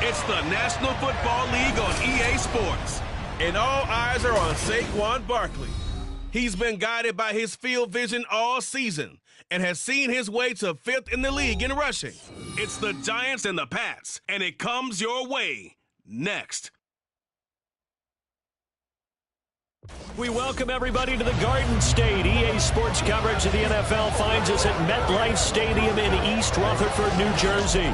It's the National Football League on EA Sports. And all eyes are on Saquon Barkley. He's been guided by his field vision all season and has seen his way to 5th in the league in rushing. It's the Giants and the Pats, and it comes your way next. We welcome everybody to the Garden State. EA Sports coverage of the NFL finds us at MetLife Stadium in East Rutherford, New Jersey.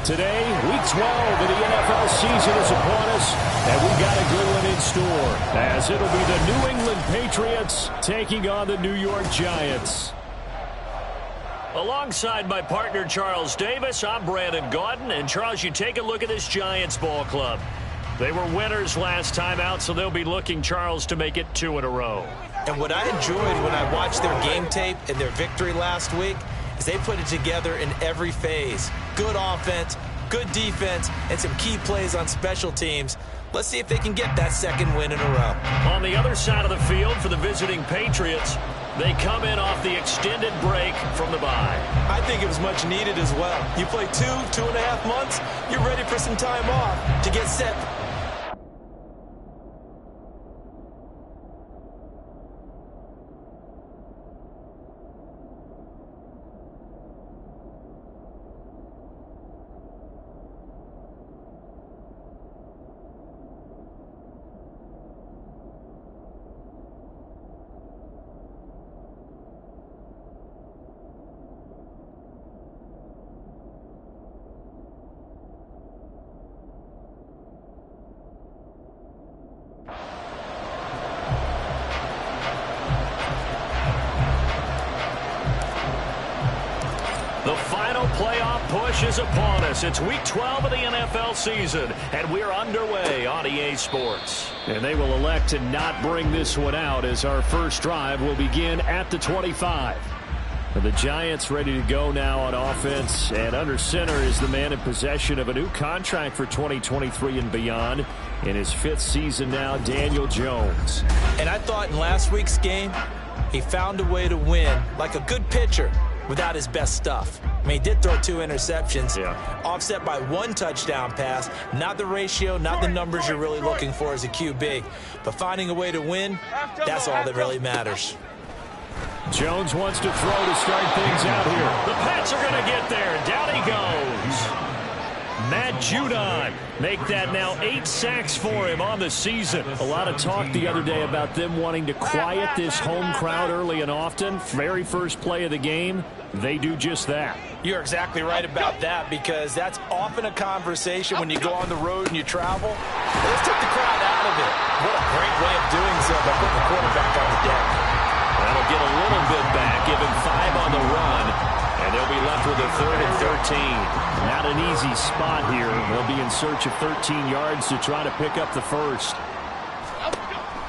Today, Week 12 of the NFL season is upon us, and we've got a good one in store, as it'll be the New England Patriots taking on the New York Giants. Alongside my partner, Charles Davis, I'm Brandon Gaudin. And, Charles, you take a look at this Giants ball club. They were winners last time out, so they'll be looking, Charles, to make it 2 in a row. And what I enjoyed when I watched their game tape and their victory last week is they put it together in every phase. Good offense, good defense, and some key plays on special teams. Let's see if they can get that second win in a row. On the other side of the field for the visiting Patriots, they come in off the extended break from the bye. I think it was much needed as well. You play 2.5 months, you're ready for some time off to get set. The final playoff push is upon us. It's Week 12 of the NFL season, and we're underway on EA Sports. And they will elect to not bring this one out, as our first drive will begin at the 25. The Giants ready to go now on offense, and under center is the man in possession of a new contract for 2023 and beyond. In his 5th season now, Daniel Jones. And I thought in last week's game, he found a way to win like a good pitcher without his best stuff. I mean, he did throw 2 interceptions, offset by 1 touchdown pass. Not the ratio, not the numbers you're really looking for as a QB. But finding a way to win, that's all that really matters. Jones wants to throw to start things out here. The Pats are going to get there. Down he goes. Matt Judon make that now 8 sacks for him on the season. A lot of talk the other day about them wanting to quiet this home crowd early and often. Very first play of the game, they do just that. You're exactly right about that, because that's often a conversation when you go on the road and you travel. Let's take the crowd out of it. What a great way of doing so by putting the quarterback on the deck. That'll get a little bit back, give him 5 on the run, and they'll be left with a 3rd and 13. Not an easy spot here. They'll be in search of 13 yards to try to pick up the first.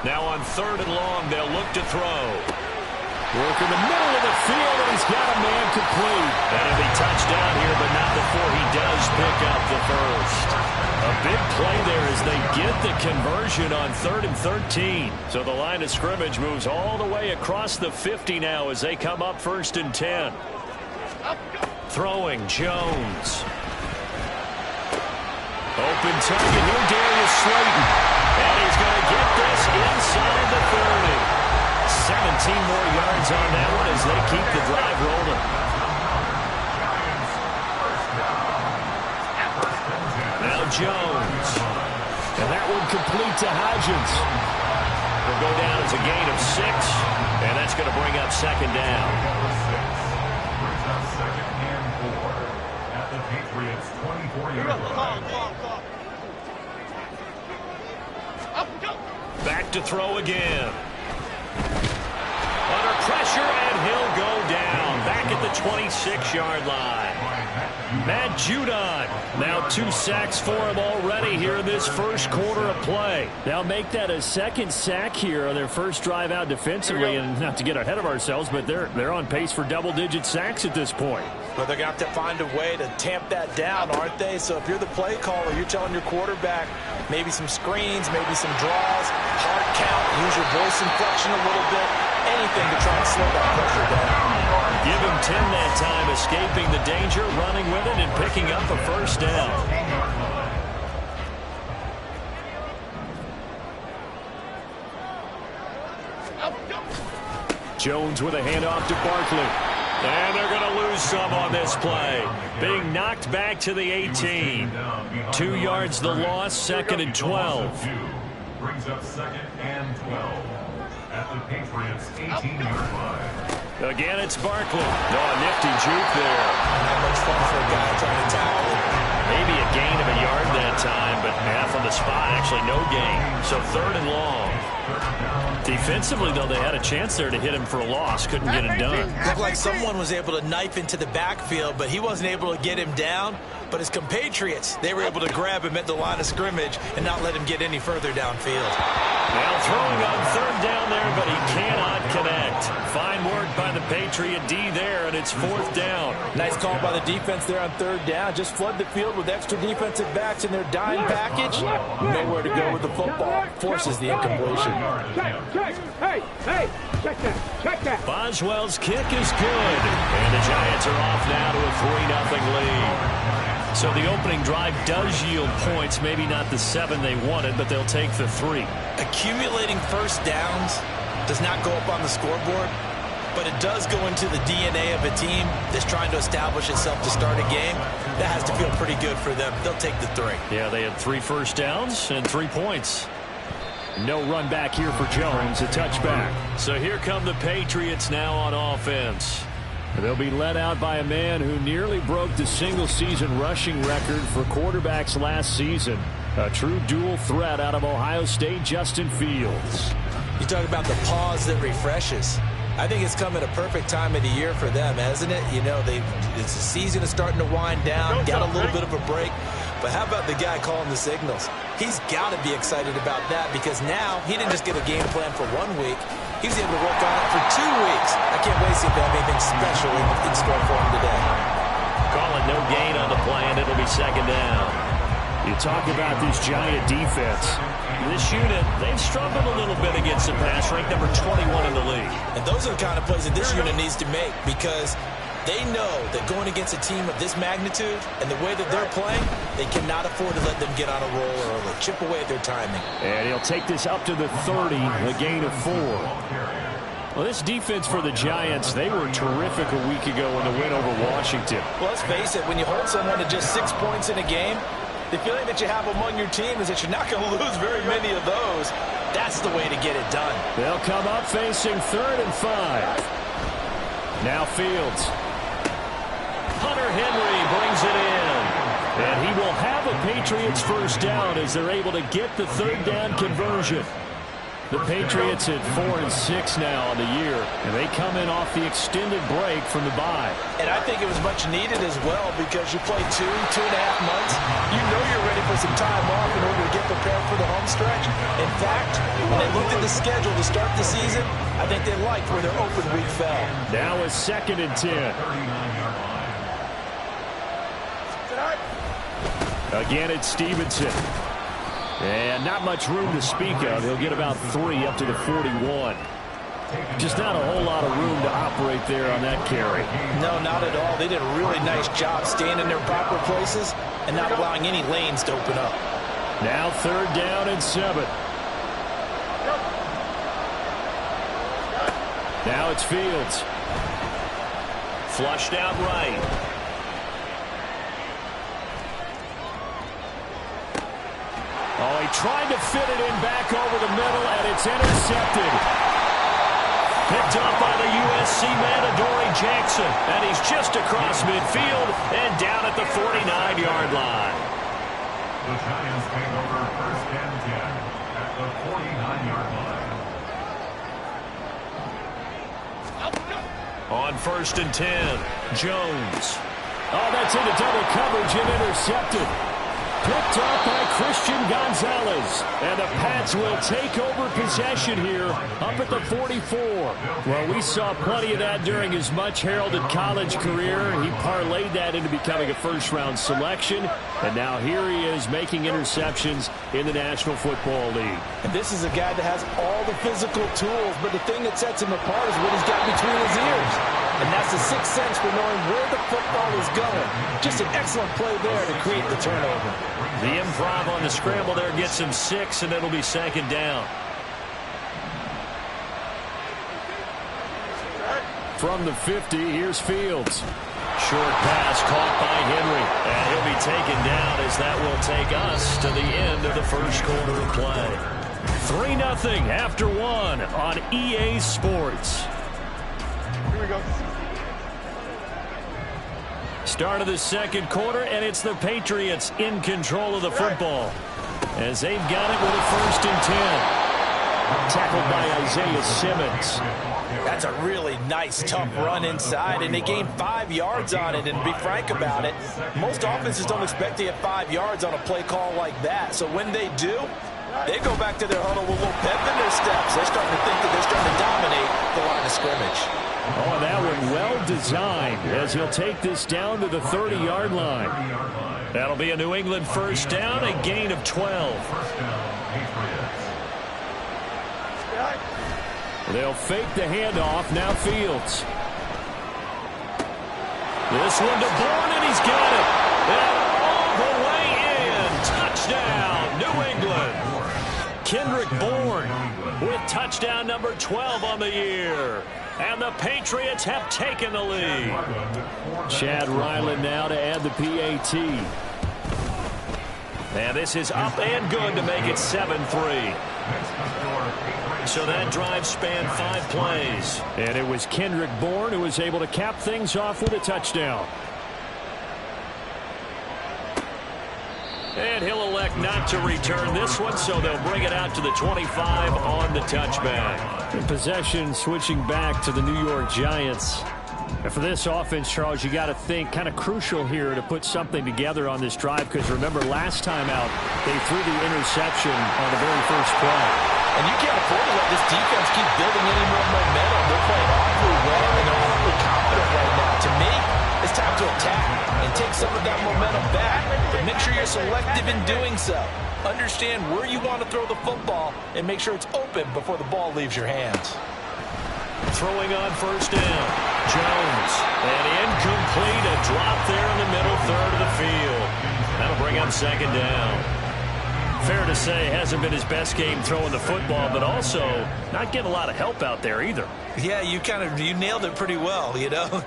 Now on 3rd and long, they'll look to throw. Work in the middle of the field, and he's got a man complete. That'll be touchdown here, but not before he does pick up the first. A big play there as they get the conversion on 3rd and 13. So the line of scrimmage moves all the way across the 50 now as they come up 1st and 10. Throwing, Jones. Open target here, Darius Slayton. And he's going to get this inside the 30. 17 more yards on that one as they keep the drive rolling. Now Jones. And that one complete to Hodgins. Will go down as a gain of 6. And that's going to bring up 2nd down. At the Patriots 24-yard line. Back to throw again. Under pressure, and he'll go down. Back at the 26-yard line. Matt Judon. Now 2 sacks for him already here in this first quarter of play. They'll make that a 2nd sack here on their first drive out defensively. And not to get ahead of ourselves, but they're on pace for double-digit sacks at this point. But they're going to have to find a way to tamp that down, aren't they? So if you're the play caller, you're telling your quarterback maybe some screens, maybe some draws, hard count, use your voice inflection a little bit, anything to try and slow that pressure down. Give him 10 that time, escaping the danger, running with it, and picking up a 1st down. Jones with a handoff to Barkley. And they're going to lose some on this play. Being knocked back to the 18. 2 yards the loss, 2nd and 12. Brings up 2nd and 12 at the Patriots 18-yard line. Again, it's Barkley. Oh, nifty juke there. Not much fun for a guy trying to tackle. Maybe a gain of a yard that time, but half on the spot. Actually, no gain. So 3rd and long. Defensively, though, they had a chance there to hit him for a loss. Couldn't get it done. Looked like someone was able to knife into the backfield, but he wasn't able to get him down. But his compatriots, they were able to grab him at the line of scrimmage and not let him get any further downfield. Now throwing on 3rd down there, but he cannot connect. Fine work by the Patriot D there, and it's 4th down. Nice call by the defense there on 3rd down. Just flood the field with extra defensive backs in their dime package. Nowhere to go with the football. Forces the incompletion. Check that. Boswell's kick is good. And the Giants are off now to a 3-0 lead. So the opening drive does yield points. Maybe not the 7 they wanted, but they'll take the 3. Accumulating first downs does not go up on the scoreboard, but it does go into the DNA of a team that's trying to establish itself to start a game. That has to feel pretty good for them. They'll take the 3. Yeah, they had 3 first downs and 3 points. No run back here for Jones, a touchback. So here come the Patriots now on offense. They'll be led out by a man who nearly broke the single-season rushing record for quarterbacks last season. A true dual threat out of Ohio State, Justin Fields. You talk about the pause that refreshes. I think it's come at a perfect time of the year for them, hasn't it? You know, it's the season is starting to wind down, got a little bit of a break. But how about the guy calling the signals? He's got to be excited about that because now he didn't just get a game plan for 1 week. He was able to work on it for 2 weeks. I can't wait to see if they have anything special in store for him today. Call it no gain on the play, and it'll be 2nd down. You talk about this Giant defense. This unit, they've struggled a little bit against the pass, ranked number 21 in the league. And those are the kind of plays that this unit needs to make because they know that going against a team of this magnitude and the way that they're playing, they cannot afford to let them get on a roll early. Chip away at their timing. And he'll take this up to the 30, a gain of 4. Well, this defense for the Giants, they were terrific a week ago in the win over Washington. Well, let's face it, when you hold someone to just 6 points in a game, the feeling that you have among your team is that you're not going to lose very many of those. That's the way to get it done. They'll come up facing 3rd and 5. Now Fields. Hunter Henry brings it in. And he will have a Patriots first down as they're able to get the 3rd down conversion. The Patriots at 4-6 now on the year, and they come in off the extended break from the bye. And I think it was much needed as well because you play 2.5 months. You know you're ready for some time off in order to get prepared for the home stretch. In fact, when they looked at the schedule to start the season, I think they liked where their open week fell. Now a 2nd and 10. Again, it's Stevenson. And not much room to speak of. He'll get about 3 up to the 41. Just not a whole lot of room to operate there on that carry. No, not at all. They did a really nice job staying in their proper places and not allowing any lanes to open up. Now 3rd down and 7. Now it's Fields. Flushed out right. Oh, he tried to fit it in back over the middle, and it's intercepted. Picked up by the USC man, Adoree Jackson. And he's just across midfield and down at the 49-yard line. The Giants take over 1st and 10 at the 49-yard line. On 1st and 10, Jones. Oh, that's into double coverage and intercepted. Picked up by Christian Gonzalez. And the Pats will take over possession here up at the 44. Well, we saw plenty of that during his much-heralded college career. He parlayed that into becoming a first-round selection. And now here he is making interceptions in the National Football League. And this is a guy that has all the physical tools, but the thing that sets him apart is what he's got between his ears. And that's the sixth sense for knowing where the football is going. Just an excellent play there to create the turnover. The improv on the scramble there gets him 6, and it'll be 2nd down. from the 50. Here's Fields. Short pass caught by Henry. And he'll be taken down as that will take us to the end of the first quarter of play. 3-0 after one on EA Sports. Here we go. Start of the second quarter, and it's the Patriots in control of the football as they've got it with a 1st and 10. Tackled by Isaiah Simmons. That's a really nice, tough run inside, and they gained 5 yards on it. And to be frank about it, most offenses don't expect to get 5 yards on a play call like that. So when they do, they go back to their huddle with a little pep in their steps. They're starting to think that they're starting to dominate the line of scrimmage. Oh, that one well designed as he'll take this down to the 30-yard line. That'll be a New England 1st down, a gain of 12. They'll fake the handoff. Now Fields. This one to Bourne, and he's got it. And all the way in. Touchdown, New England. Kendrick Bourne with touchdown number 12 on the year. And the Patriots have taken the lead. Chad Ryland now to add the PAT. And this is up and good to make it 7-3. So that drive spanned 5 plays. And it was Kendrick Bourne who was able to cap things off with a touchdown. And he'll elect not to return this one, so they'll bring it out to the 25 on the touchback. Possession switching back to the New York Giants. And for this offense, Charles, you got to think kind of crucial here to put something together on this drive, because remember last time out, they threw the interception on the very first play. And you can't afford to let this defense keep building any more momentum. They're playing awfully well, and they're awfully confident right now. To me, it's time to attack and take some of that momentum back, but make sure you're selective in doing so. Understand where you want to throw the football and make sure it's open before the ball leaves your hands. Throwing on 1st down, Jones. And incomplete, a drop there in the middle third of the field. That'll bring up 2nd down. Fair to say, hasn't been his best game throwing the football, but also not getting a lot of help out there either. Yeah, you nailed it pretty well, you know.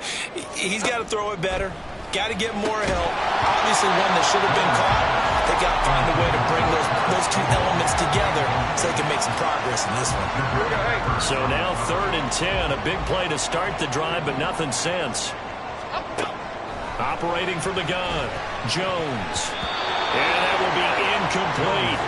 He's got to throw it better. Got to get more help. Obviously one that should have been caught. They got to find a way to bring those two elements together so they can make some progress in this one. So now 3rd and 10, a big play to start the drive, but nothing since. Operating from the gun, Jones. And that will be incomplete.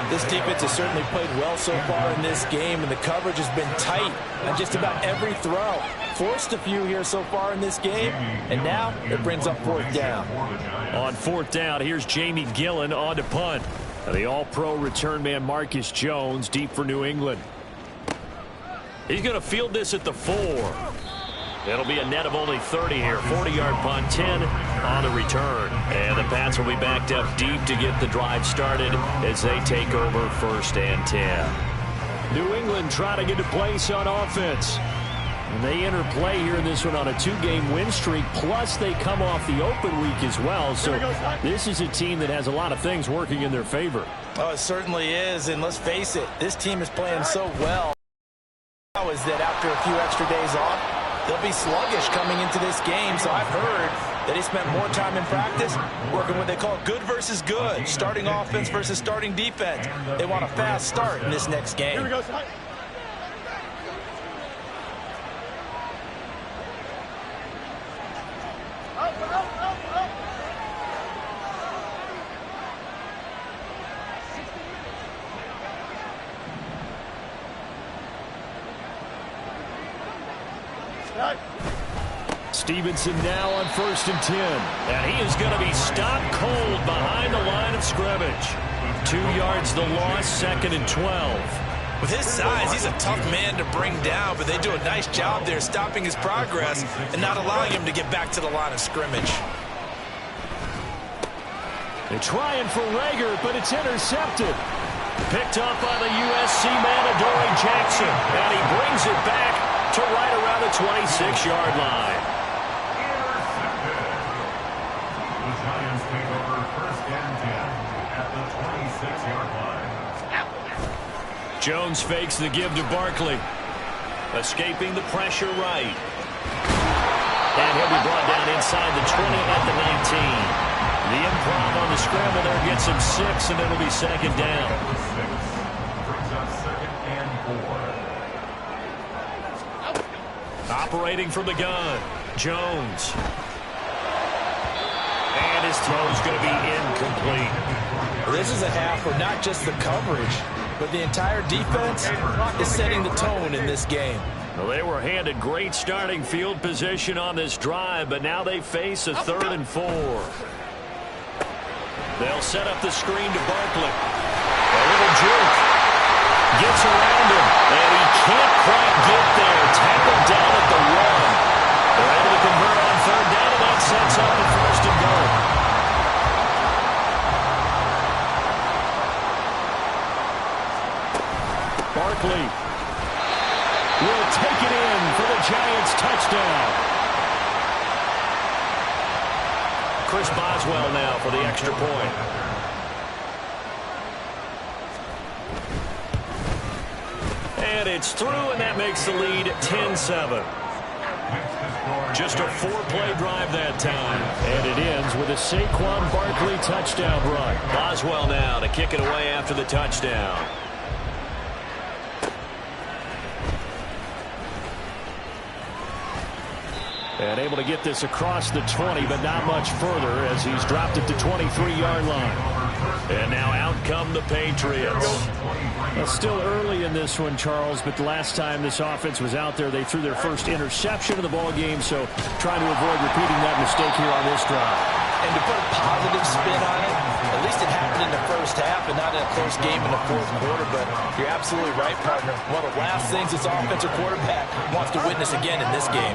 This defense has certainly played well so far in this game, and the coverage has been tight on just about every throw. Forced a few here so far in this game, and now it brings up 4th down. On 4th down, here's Jamie Gillen on to punt. The all-pro return man Marcus Jones deep for New England. He's going to field this at the 4. It'll be a net of only 30 here. 40-yard punt, 10 on the return. And the Pats will be backed up deep to get the drive started as they take over 1st and 10. New England trying to get a place on offense. And they enter play here in this one on a 2-game win streak, plus they come off the open week as well. So this is a team that has a lot of things working in their favor. Oh, it certainly is. And let's face it, this team is playing so well. Is that after a few extra days off, they'll be sluggish coming into this game. So I've heard that they spent more time in practice working what they call good versus good, starting offense versus starting defense. They want a fast start in this next game. Here we go. Stevenson now on 1st and 10. And he is going to be stopped cold behind the line of scrimmage. 2 yards the loss, 2nd and 12. With his size, he's a tough man to bring down, but they do a nice job there stopping his progress and not allowing him to get back to the line of scrimmage. They're trying for Rager, but it's intercepted. Picked up by the USC man, Adoree Jackson. And he brings it back to right around the 26-yard line. The Giants take over 1st and 10 at the 26-yard line. Jones fakes the give to Barkley. Escaping the pressure right. And he'll be brought down inside the 20 at the 19. The improv on the scramble there gets him 6, and it'll be second down. Brings up 2nd and 4. Operating from the gun, Jones. And his throw's going to be incomplete. This is a half where not just the coverage, but the entire defense is setting the tone in this game. Well, they were handed great starting field position on this drive, but now they face a 3rd and 4. They'll set up the screen to Barkley. A little juke. Gets around him, and he can't quite get there. Tackled down at the 1. They're able to convert on 3rd down, and that sets up the 1st and goal. Barkley will take it in for the Giants touchdown. Chris Boswell now for the extra point. And it's through, and that makes the lead 10-7. Just a 4-play drive that time. And it ends with a Saquon Barkley touchdown run. Boswell now to kick it away after the touchdown. And able to get this across the 20, but not much further as he's dropped it to 23-yard line. And now out come the Patriots. Well, still early in this one, Charles, but the last time this offense was out there, they threw their first interception of the ball game, so trying to avoid repeating that mistake here on this drive. And to put a positive spin on it, at least it happened in the first half and not in a close game in the 4th quarter, but you're absolutely right, partner. One of the last things this offensive quarterback wants to witness again in this game.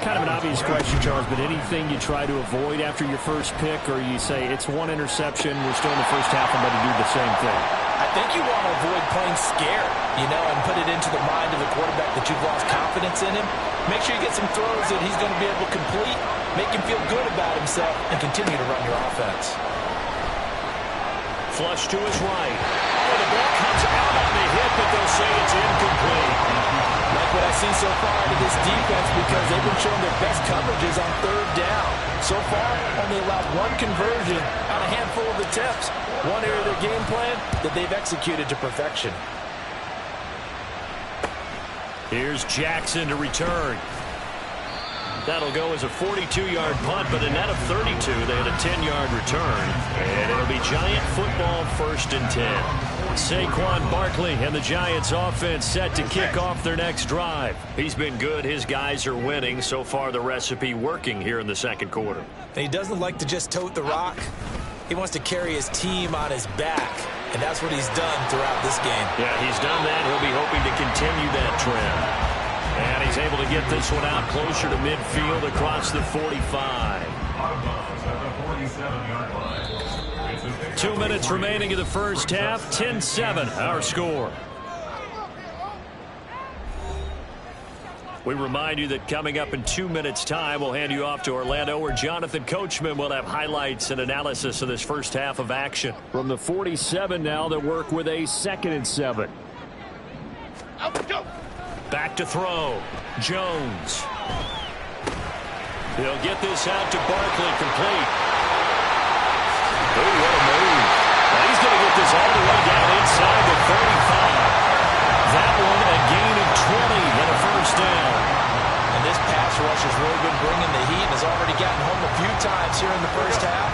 Kind of an obvious question, Charles, but anything you try to avoid after your first pick, or you say it's one interception, we're still in the first half, I'm going to do the same thing? I think you want to avoid playing scared, and put it into the mind of the quarterback that you've lost confidence in him. Make sure you get some throws that he's going to be able to complete, make him feel good about himself, and continue to run your offense. Flush to his right. Oh, the ball comes out on the hit, but they'll say it's incomplete. Like what I see so far out of this defense, because they've been showing their best coverages on 3rd down. So far, only allowed 1 conversion on a handful of attempts. One area of their game plan that they've executed to perfection. Here's Jackson to return. That'll go as a 42-yard punt, but a net of 32. They had a 10-yard return. And it'll be Giant football 1st and 10. Saquon Barkley and the Giants offense set to kick off their next drive. He's been good. His guys are winning. So far, the recipe working here in the 2nd quarter. And he doesn't like to just tote the rock. He wants to carry his team on his back, and that's what he's done throughout this game. Yeah, he's done that. He'll be hoping to continue that trend. And he's able to get this one out closer to midfield across the 45. 2 minutes remaining in the first half. 10-7, our score. We remind you that coming up in 2 minutes' time, we'll hand you off to Orlando, where Jonathan Coachman will have highlights and analysis of this first half of action. From the 47 now, they work with a 2nd and 7. Back to throw. Jones. He'll get this out to Barkley, complete. Oh, what a move. Now he's going to get this all the way down inside the 35. That one a gain of 20 and a 1st down. And this pass rush has really been bringing the heat and has already gotten home a few times here in the first half.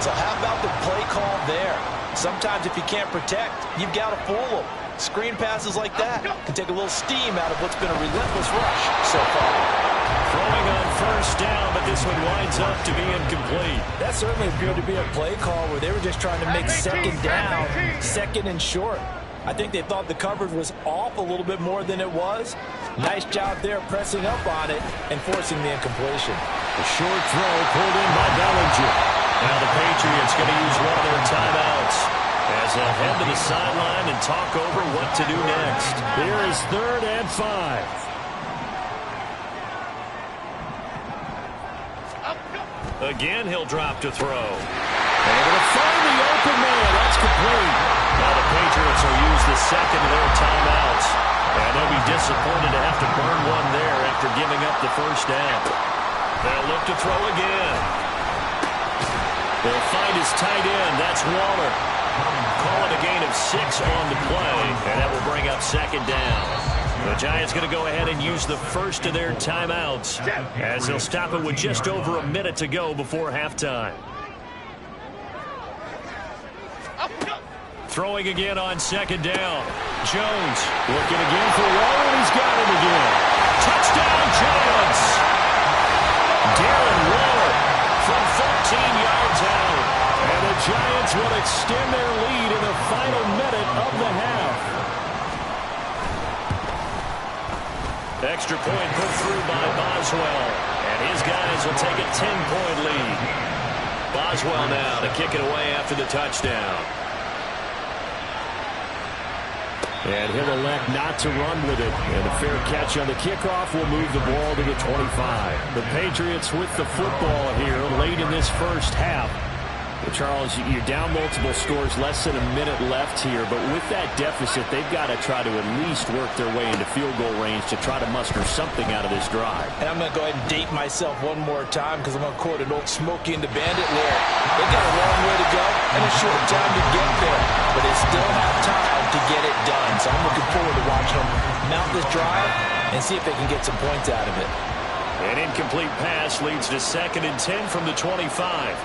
So how about the play call there? Sometimes if you can't protect, you've got to fool them. Screen passes like that can take a little steam out of what's been a relentless rush so far. Throwing on 1st down, but this one winds up to be incomplete. That certainly appeared to be a play call where they were just trying to make 2nd down, 2nd and short. I think they thought the coverage was off a little bit more than it was. Nice job there pressing up on it and forcing the incompletion. A short throw pulled in by Bellinger. Now the Patriots going to use one of their timeouts as they'll head to the sideline and talk over what to do next. Here is 3rd and 5. Again, he'll drop to throw. Able to find the open man. That's complete. Now the Patriots will use the 2nd of their timeouts. And they'll be disappointed to have to burn one there after giving up the first down. They'll look to throw again. They'll find his tight end. That's Waller. Call it a gain of 6 on the play, and that will bring up second down. The Giants going to go ahead and use the first of their timeouts as they'll stop it with just over a minute to go before halftime. Throwing again on second down. Jones looking again for Waller, and he's got him again. Touchdown, Giants! Darren Waller from 14 yards out. And the Giants will extend their lead in the final minute of the half. Extra point put through by Boswell. And his guys will take a 10-point lead. Boswell now to kick it away after the touchdown. And he'll elect not to run with it. And a fair catch on the kickoff will move the ball to the 25. The Patriots with the football here late in this first half. Well, Charles, you're down multiple scores, less than a minute left here. But with that deficit, they've got to try to at least work their way into field goal range to try to muster something out of this drive. And I'm going to go ahead and date myself one more time because I'm going to quote an old Smokey and the Bandit lyric. They got a long way to go and a short time to get there. But they still have time to get it done. So I'm looking forward to watching them mount this drive and see if they can get some points out of it. An incomplete pass leads to 2nd and 10 from the 25.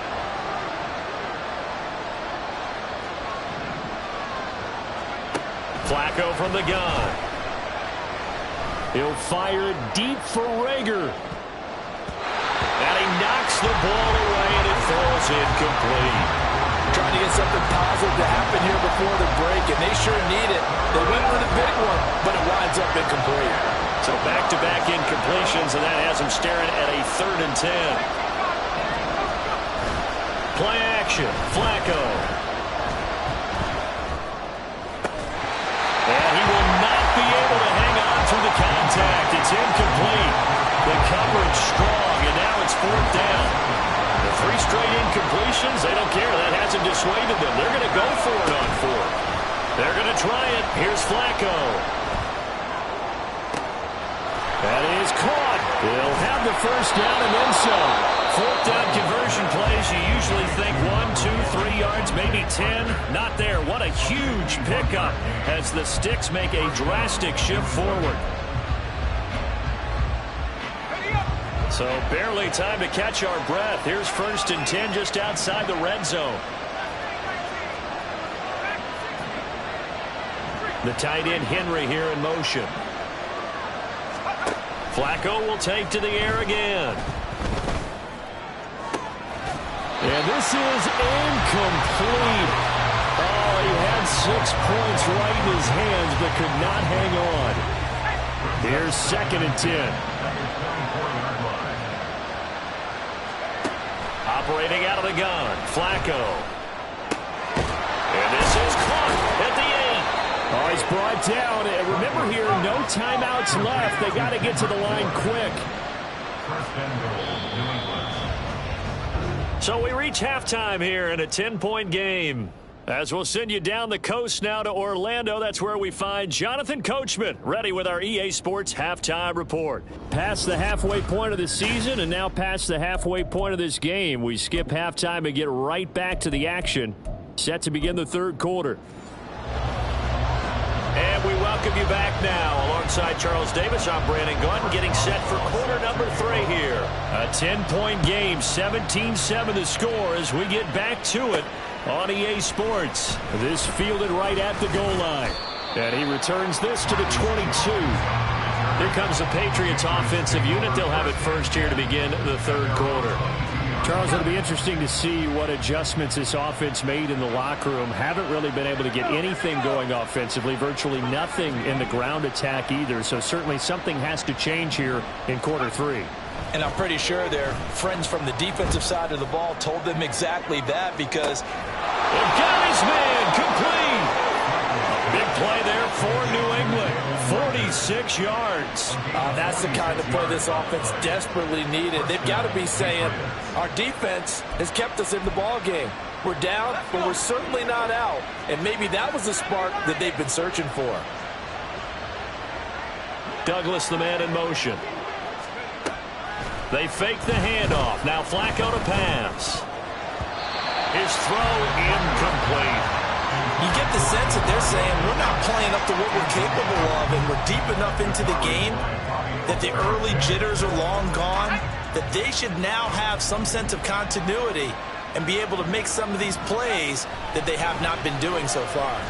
Flacco from the gun. He'll fire it deep for Rager. And he knocks the ball away, and it falls incomplete. Trying to get something positive to happen here before the break, and they sure need it. They went for the big one, but it winds up incomplete. So back-to-back incompletions, and that has him staring at a 3rd and 10. Play action. Flacco. And he will not be able to hang on through the contact. It's incomplete. The coverage strong, and now it's 4th down. The 3 straight incompletions, they don't care. That hasn't dissuaded them. They're going to go for it on 4th. They're going to try it. Here's Flacco. That is caught. They'll have the first down and then some. 4th down conversion plays, you usually think 1, 2, 3 yards, maybe 10. Not there. What a huge pickup as the Sticks make a drastic shift forward. So barely time to catch our breath. Here's 1st and 10 just outside the red zone. The tight end Henry here in motion. Flacco will take to the air again. And this is incomplete. Oh, he had 6 points right in his hands, but could not hang on. Here's 2nd and 10. Operating out of the gun, Flacco. And this is caught at the 8. Oh, he's brought down. And remember here, no timeouts left. They got to get to the line quick. First and goal, New England. So we reach halftime here in a 10-point game. As we'll send you down the coast now to Orlando, that's where we find Jonathan Coachman, ready with our EA Sports Halftime Report. Past the halfway point of the season and now past the halfway point of this game. We skip halftime and get right back to the action. Set to begin the 3rd quarter. And we welcome you back now. Alongside Charles Davis, I'm Brandon Gunn, getting set for quarter number 3 here. A 10-point game, 17-7 the score as we get back to it on EA Sports. This fielded right at the goal line. And he returns this to the 22. Here comes the Patriots offensive unit. They'll have it first here to begin the 3rd quarter. Charles, it'll be interesting to see what adjustments this offense made in the locker room. Haven't really been able to get anything going offensively, virtually nothing in the ground attack either. So certainly something has to change here in quarter 3. And I'm pretty sure their friends from the defensive side of the ball told them exactly that because they've got his man complete. Big play there for New England. 46 yards. That's the kind of play this offense desperately needed. They've got to be saying, our defense has kept us in the ball game. We're down, but we're certainly not out. And maybe that was the spark that they've been searching for. Douglas, the man in motion. They fake the handoff. Now Flacco to pass. His throw incomplete. You get the sense that they're saying we're not playing up to what we're capable of, and we're deep enough into the game that the early jitters are long gone, that they should now have some sense of continuity and be able to make some of these plays that they have not been doing so far.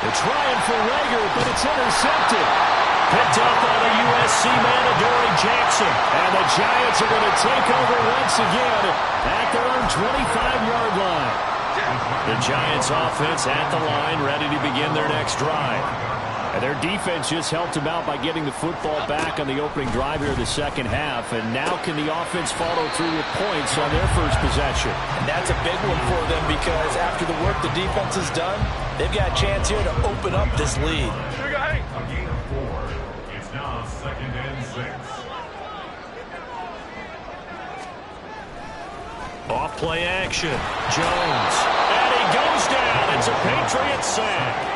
They're trying for Rager, but it's intercepted. Picked up by the USC man, Adoree Jackson. And the Giants are going to take over once again at their own 25-yard line. The Giants offense at the line, ready to begin their next drive. And their defense just helped them out by getting the football back on the opening drive here in the second half. And now can the offense follow through with points on their first possession? And that's a big one for them because after the work the defense has done, they've got a chance here to open up this lead. A gain of 4. It's now 2nd and 6. Off play action. Jones. And he goes down. It's a Patriots sack.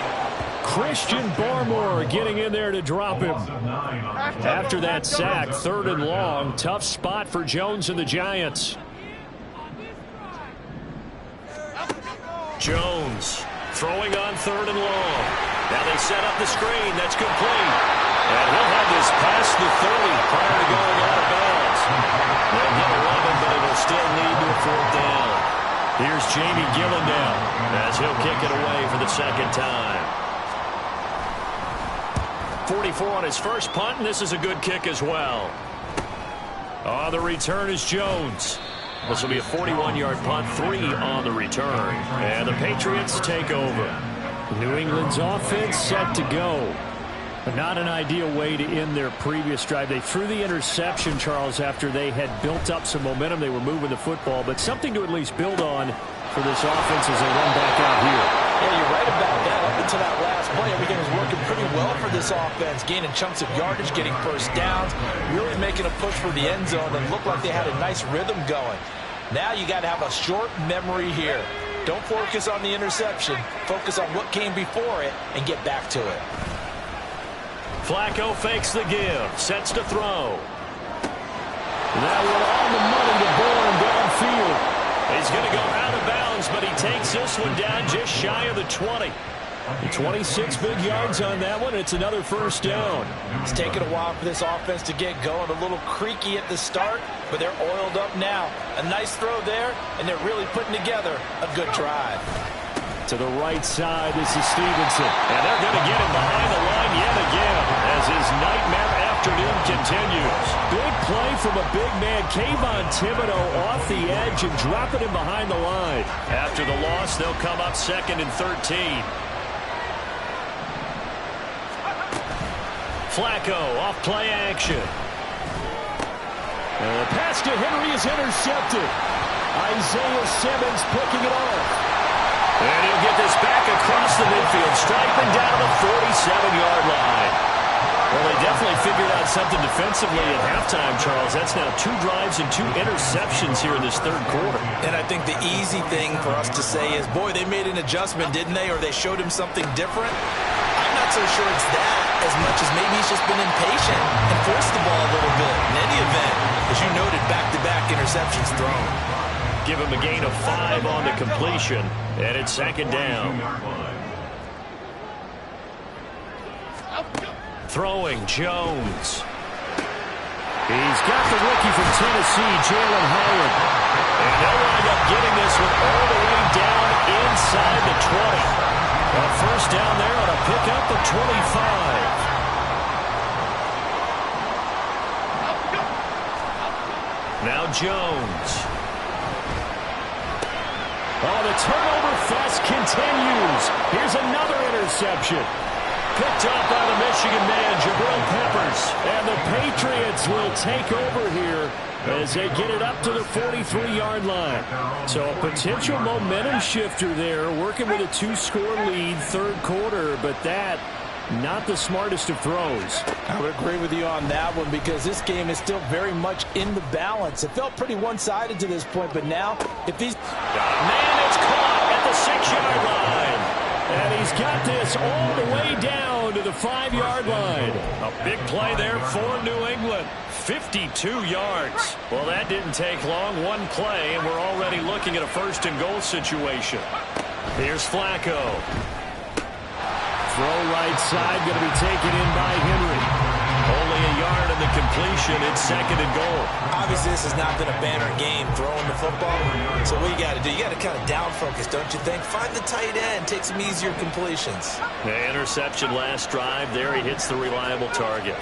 Christian Barmore getting in there to drop him. After that sack, 3rd and long. Tough spot for Jones and the Giants. Jones throwing on 3rd and long. Now they set up the screen. That's complete. And he'll have this past the 30 prior to going out of bounds. They'll get 11, but it'll still lead to a 4th down. Here's Jamie Gillen as he'll kick it away for the second time. 44 on his first punt, and this is a good kick as well. On the return is Jones. This will be a 41-yard punt, 3 on the return. And the Patriots take over. New England's offense set to go. But not an ideal way to end their previous drive. They threw the interception, Charles, after they had built up some momentum. They were moving the football, but something to at least build on for this offense as they run back out here. Yeah, you're right about that. Up until that last play, everything was working pretty well for this offense, gaining chunks of yardage, getting first downs, really making a push for the end zone, and looked like they had a nice rhythm going. Now you got to have a short memory here. Don't focus on the interception. Focus on what came before it and get back to it. Flacco fakes the give, sets to throw. That one on the money to Bourne downfield. He's going to go out of bounds, but he takes this one down just shy of the 20. 26 big yards on that one. It's another first down. It's taken a while for this offense to get going. A little creaky at the start, but they're oiled up now. A nice throw there, and they're really putting together a good drive. To the right side, this is Stevenson. And they're going to get him behind the line yet again as his nightmare afternoon continues. Big play from a big man, Kayvon Thibodeau, off the edge and dropping him behind the line. After the loss, they'll come up 2nd and 13. Flacco off play action. And the pass to Henry is intercepted. Isaiah Simmons picking it off. And he'll get this back across the midfield, striping down the 47-yard line. Well, they definitely figured out something defensively at halftime, Charles. That's now 2 drives and 2 interceptions here in this 3rd quarter. And I think the easy thing for us to say is, boy, they made an adjustment, didn't they? Or they showed him something different. I'm not so sure it's that as much as maybe he's just been impatient and forced the ball a little bit. In any event, as you noted, back-to-back interceptions thrown. Give him a gain of 5 on the completion, and it's 2nd down. Throwing, Jones. He's got the rookie from Tennessee, Jalen Howard. And they'll wind up getting this one all the way down inside the 20. A first down there on a pickup of 25. Now Jones. Oh, the turnover fest continues. Here's another interception. Picked up by the Michigan man, Jabril Peppers. And the Patriots will take over here as they get it up to the 43-yard line. So a potential momentum shifter there, working with a 2-score lead, 3rd quarter, but that not the smartest of throws. I would agree with you on that one because this game is still very much in the balance. It felt pretty one-sided to this point, but now if these... Man, it's caught at the 6-yard line. And he's got this all the way down to the 5-yard line. A big play there for New England. 52 yards. Well, that didn't take long. One play, and we're already looking at a first-and-goal situation. Here's Flacco. Throw right side, going to be taken in by Henry. Only a yard in the completion. It's 2nd and goal. Obviously, this has not been a banner game throwing the football. So what you got to do, you got to kind of down focus, don't you think? Find the tight end, take some easier completions. The interception last drive. There he hits the reliable target.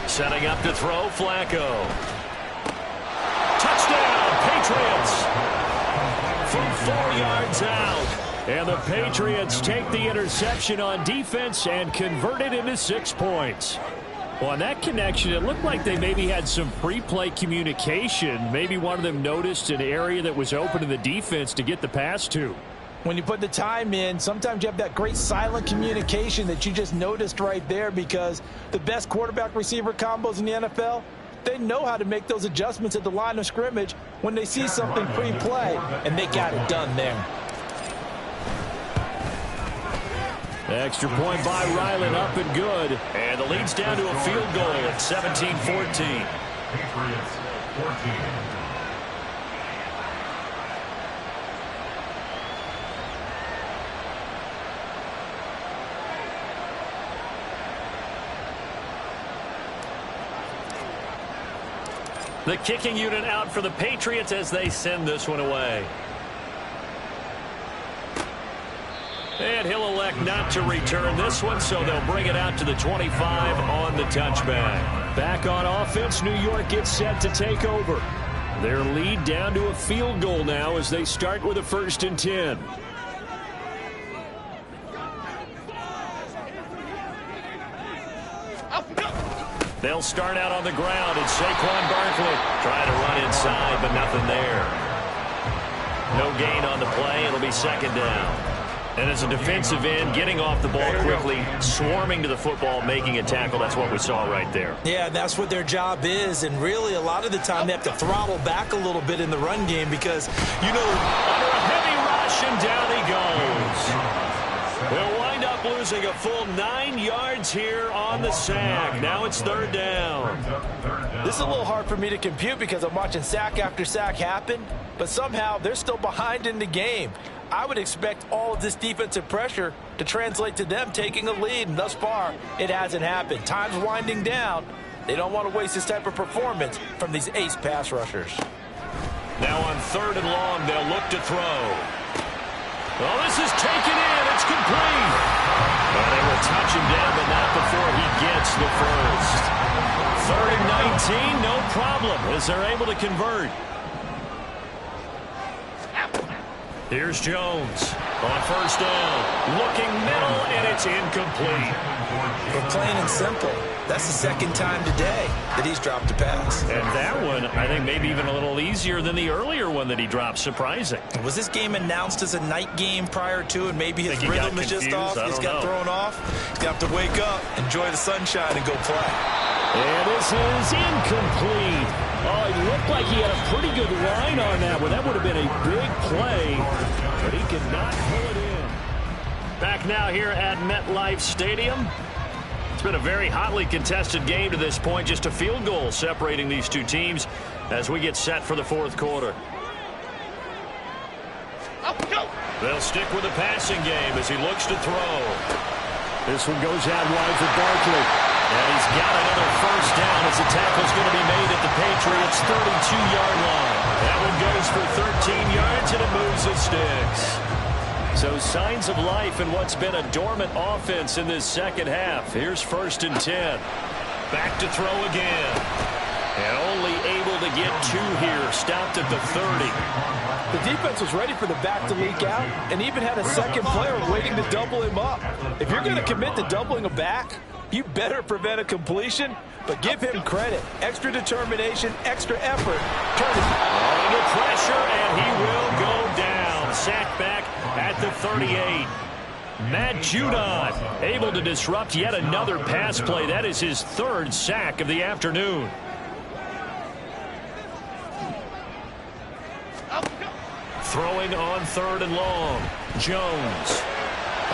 Setting up to throw, Flacco. Touchdown, Patriots. From 4 yards out. And the Patriots take the interception on defense and convert it into 6 points. Well, on that connection, it looked like they maybe had some pre-play communication. Maybe one of them noticed an area that was open to the defense to get the pass to. When you put the time in, sometimes you have that great silent communication that you just noticed right there, because the best quarterback-receiver combos in the NFL, they know how to make those adjustments at the line of scrimmage when they see something pre-play, and they got it done there. Extra point by Ryland, up and good. And the lead's down to a field goal at 17-14. Patriots 14. The kicking unit out for the Patriots as they send this one away. And he'll elect not to return this one, so they'll bring it out to the 25 on the touchback. Back on offense, New York gets set to take over. Their lead down to a field goal now as they start with a 1st and 10. They'll start out on the ground, and Saquon Barkley trying to run inside, but nothing there. No gain on the play. It'll be 2nd down. And as a defensive end, getting off the ball quickly, swarming to the football, making a tackle, that's what we saw right there. Yeah, that's what their job is, and really a lot of the time they have to throttle back a little bit in the run game because, you know, under a heavy rush, and down he goes. They'll wind up losing a full 9 yards here on the sack. Now it's 3rd down. This is a little hard for me to compute because I'm watching sack after sack happen, but somehow they're still behind in the game. I would expect all of this defensive pressure to translate to them taking a lead, and thus far, it hasn't happened. Time's winding down. They don't want to waste this type of performance from these ace pass rushers. Now on 3rd and long, they'll look to throw. Well, this is taken in. It's complete. Well, they will touch him down, but not before he gets the first. 3rd and 19, no problem, as they're able to convert. Here's Jones on 1st down. Looking middle, and it's incomplete. But plain and simple, that's the 2nd time today that he's dropped a pass. And that one, I think, maybe even a little easier than the earlier one that he dropped. Surprising. Was this game announced as a night game prior to, and maybe his rhythm is just off? He's got thrown off. He's got to wake up, enjoy the sunshine, and go play. And this is incomplete. Oh, it looked like he had a pretty good line on that one. That would have been a big play, but he could not pull it in. Back now here at MetLife Stadium. It's been a very hotly contested game to this point. Just a field goal separating these two teams as we get set for the 4th quarter. They'll stick with the passing game as he looks to throw. This one goes out wide for Barkley. And he's got another 1st down as the tackle's going to be made at the Patriots' 32-yard line. That one goes for 13 yards, and it moves the sticks. So signs of life in what's been a dormant offense in this 2nd half. Here's 1st and 10. Back to throw again. And only able to get 2 here. Stopped at the 30. The defense was ready for the back to leak out and even had a 2nd player waiting to double him up. If you're going to commit to doubling a back, you better prevent a completion, but give him credit. Extra determination, extra effort. Under pressure, and he will go down. Sacked back at the 38. Matt Judon able to disrupt yet another pass play. That is his 3rd sack of the afternoon. Throwing on 3rd and long. Jones.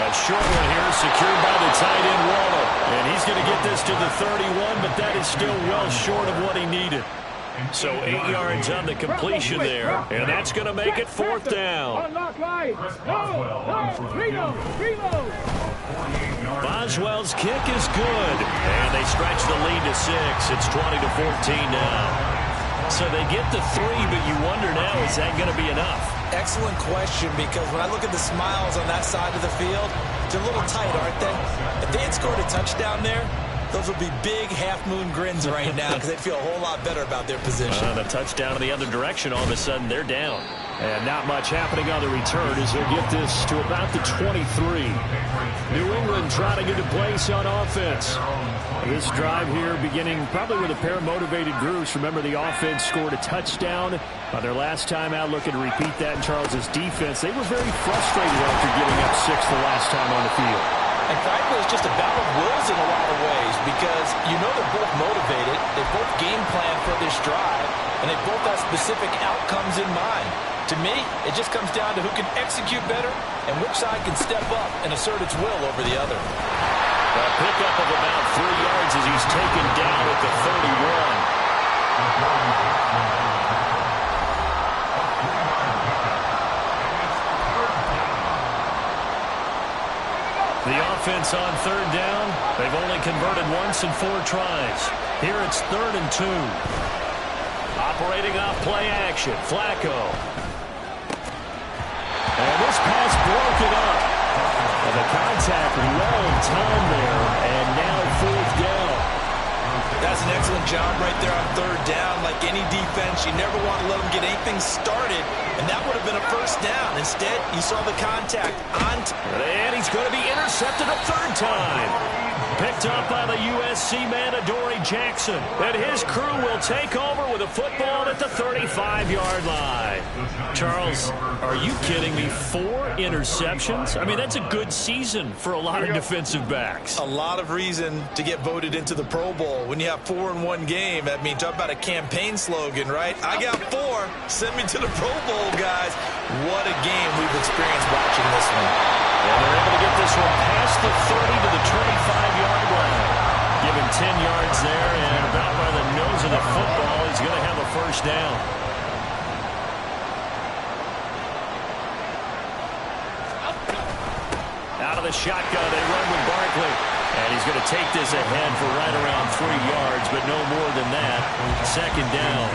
A short one here, secured by the tight end Waller. And he's going to get this to the 31, but that is still well short of what he needed. So 8 yards on the completion there, and that's going to make it 4th down. Boswell's kick is good, and they stretch the lead to 6. It's 20-14 now. So they get the 3, but you wonder now, is that going to be enough? Excellent question, because when I look at the smiles on that side of the field, they're a little tight, aren't they? If they had scored a touchdown there, those would be big half-moon grins right now because they'd feel a whole lot better about their position. The touchdown in the other direction, all of a sudden, they're down. And not much happening on the return as they'll get this to about the 23. New England trying to get a place on offense. This drive here beginning probably with a pair of motivated groups. Remember, the offense scored a touchdown on their last time out, looking to repeat that in Charles's defense. They were very frustrated after giving up 6 the last time on the field. And frankly, it's just a battle of wills in a lot of ways because you know they're both motivated, they both game plan for this drive, and they both have specific outcomes in mind. To me, it just comes down to who can execute better and which side can step up and assert its will over the other. A pickup of about 3 yards as he's taken down at the 31. The offense on 3rd down. They've only converted once in 4 tries. Here it's 3rd and 2. Operating off play action. Flacco. And this pass broken up. And the contact well in time there. And now 4th down. That's an excellent job right there on 3rd down. Like any defense, you never want to let them get anything started. And that would have been a 1st down. Instead, you saw the contact on. And he's going to be intercepted a 3rd time. Picked up by the USC man, Adoree Jackson. And his crew will take over with a football at the 35-yard line. Charles, are you kidding me? 4 interceptions? I mean, that's a good season for a lot of defensive backs. A lot of reason to get voted into the Pro Bowl. When you have 4 in one game, I mean, talk about a campaign slogan, right? I got 4. Send me to the Pro Bowl, guys. What a game we've experienced watching this one. And they're able to get this one past the 30 to the 25-yard line. Give him 10 yards there, and about by the nose of the football, he's going to have a 1st down. Out of the shotgun, they run with Barkley. And he's going to take this ahead for right around 3 yards, but no more than that. 2nd down.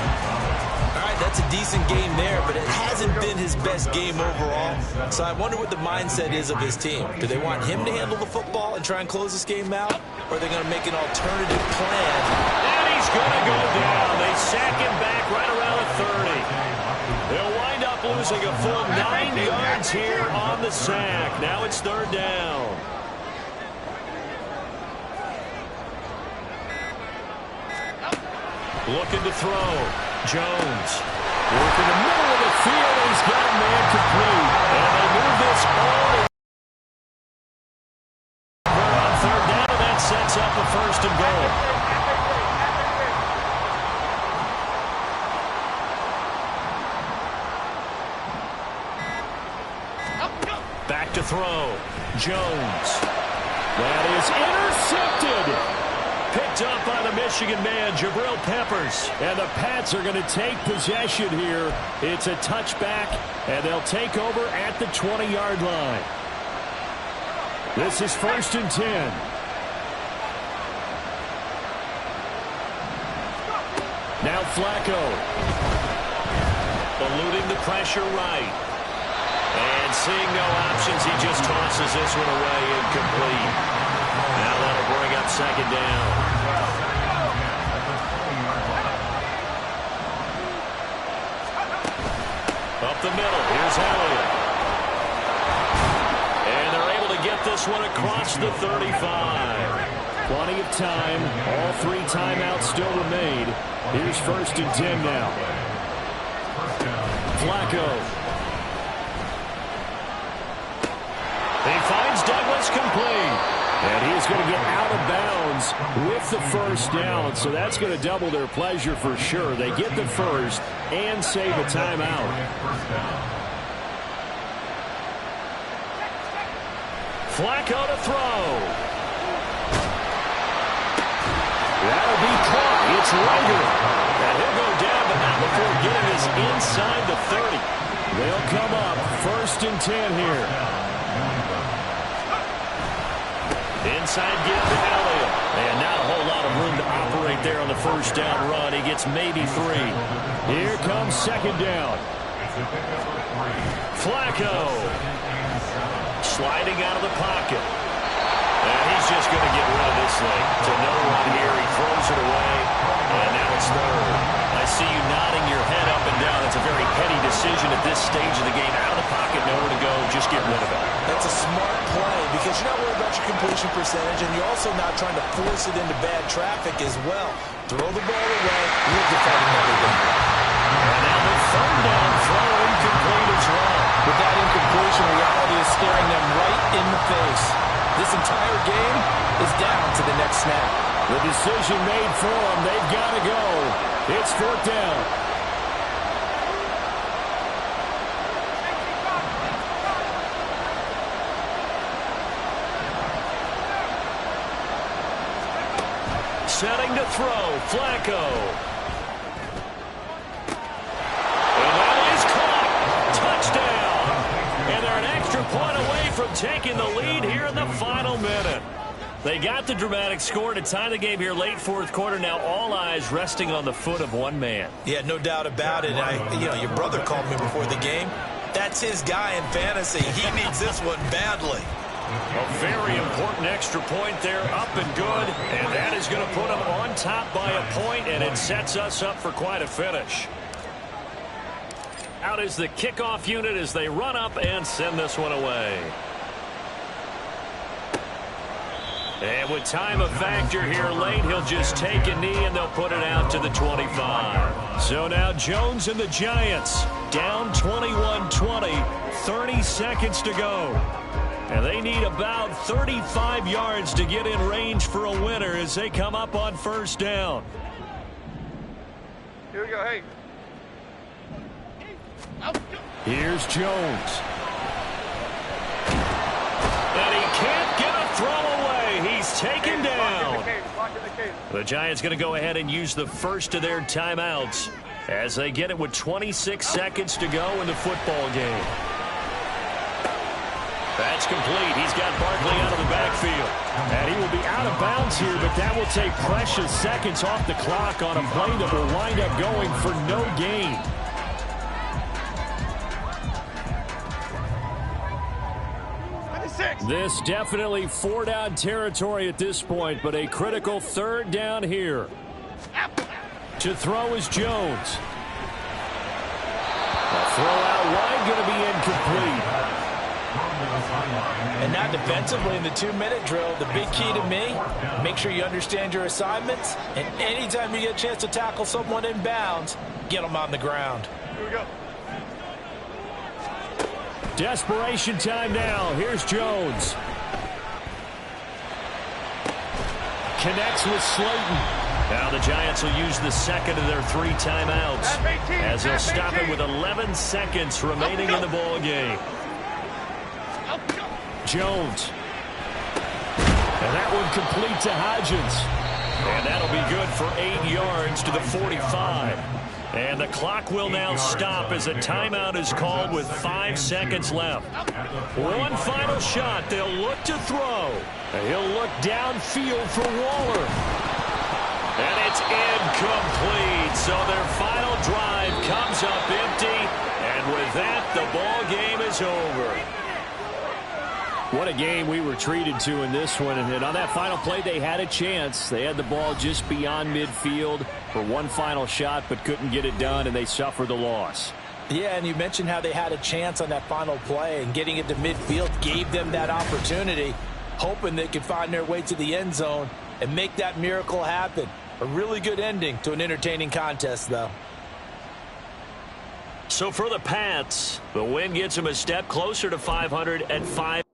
All right, that's a decent game there, but it hasn't been his best game overall. So I wonder what the mindset is of his team. Do they want him to handle the football and try and close this game out? Or are they going to make an alternative plan? And he's going to go down. They sack him back right around the 30. They'll wind up losing a full 9 yards here on the sack. Now it's 3rd down. Looking to throw. Jones. Working the middle of the field. He's got a man complete. And they move this all on 3rd down. That sets up a 1st and goal. Back to throw. Jones. That is intercepted. Picked up by the Michigan man, Jabril Peppers. And the Pats are going to take possession here. It's a touchback, and they'll take over at the 20-yard line. This is 1st and 10. Now Flacco. Eluding the pressure right. And seeing no options, he just tosses this one away incomplete. Now that'll bring up 2nd down. Up the middle, here's Elliott. And they're able to get this one across the 35. Plenty of time. All 3 timeouts still remain. Here's 1st and 10 now. Flacco. He finds Douglas complete. And he is going to get out of bounds with the 1st down. So that's going to double their pleasure for sure. They get the 1st and save a timeout. Flacco to throw. That'll be caught. It's lingering. And he'll go down, but not before getting us inside the 30. They'll come up 1st and 10 here. Inside give to Elliott. And not a whole lot of room to operate there on the 1st down run. He gets maybe 3. Here comes 2nd down. Flacco. Sliding out of the pocket. And he's just going to get rid of this thing. To no one here. He throws it away. And now it's 3rd. I see you nodding your head up and down. It's a very heady decision at this stage of the game. Out of the pocket, nowhere to go. Just get rid of it. That's a smart play because you're not worried about your completion percentage, and you're also not trying to force it into bad traffic as well. Throw the ball away. You're defending everything. And now the 3rd down throw incomplete as well. With that incompletion, reality is staring them right in the face. This entire game is down to the next snap. The decision made for them. They've got to go. It's 4th down. Setting to throw. Flacco. And that is caught. Touchdown. And they're an extra point away from taking the lead here in the final minute. They got the dramatic score to tie the game here late 4th quarter. Now all eyes resting on the foot of one man. Yeah, no doubt about it. Your brother called me before the game. That's his guy in fantasy. He needs this one badly. A very important extra point there, up and good. And that is going to put them on top by a point, and it sets us up for quite a finish. Out is the kickoff unit as they run up and send this one away. And with time a factor here late, he'll just take a knee and they'll put it out to the 25. So now Jones and the Giants down 21-20, 30 seconds to go. And they need about 35 yards to get in range for a winner as they come up on 1st down. Here we go, hey. Here's Jones. And he can't get a throw away. He's taken down. The Giants going to go ahead and use the first of their timeouts as they get it with 26 seconds to go in the football game. That's complete. He's got Barkley out of the backfield. And he will be out of bounds here, but that will take precious seconds off the clock on a play that will wind up going for no gain. This definitely 4-down territory at this point, but a critical 3rd down here. To throw is Jones. A throw out wide going to be incomplete. And now defensively in the 2-minute drill, the big key to me, make sure you understand your assignments, and anytime you get a chance to tackle someone in bounds, get them on the ground. Here we go. Desperation time now. Here's Jones. Connects with Slayton. Now the Giants will use the second of their 3 timeouts as they'll stop it with 11 seconds remaining in the ball game. Jones. And that one complete to Hodgins. And that'll be good for 8 yards to the 45. And the clock will now stop as a timeout is called with 5 seconds left. One final shot. They'll look to throw. He'll look downfield for Waller. And it's incomplete. So their final drive comes up empty. And with that, the ball game is over. What a game we were treated to in this one. And on that final play, they had a chance. They had the ball just beyond midfield for one final shot, but couldn't get it done, and they suffered the loss. Yeah, and you mentioned how they had a chance on that final play, and getting it to midfield gave them that opportunity, hoping they could find their way to the end zone and make that miracle happen. A really good ending to an entertaining contest, though. So for the Pats, the win gets them a step closer to 500 at 5.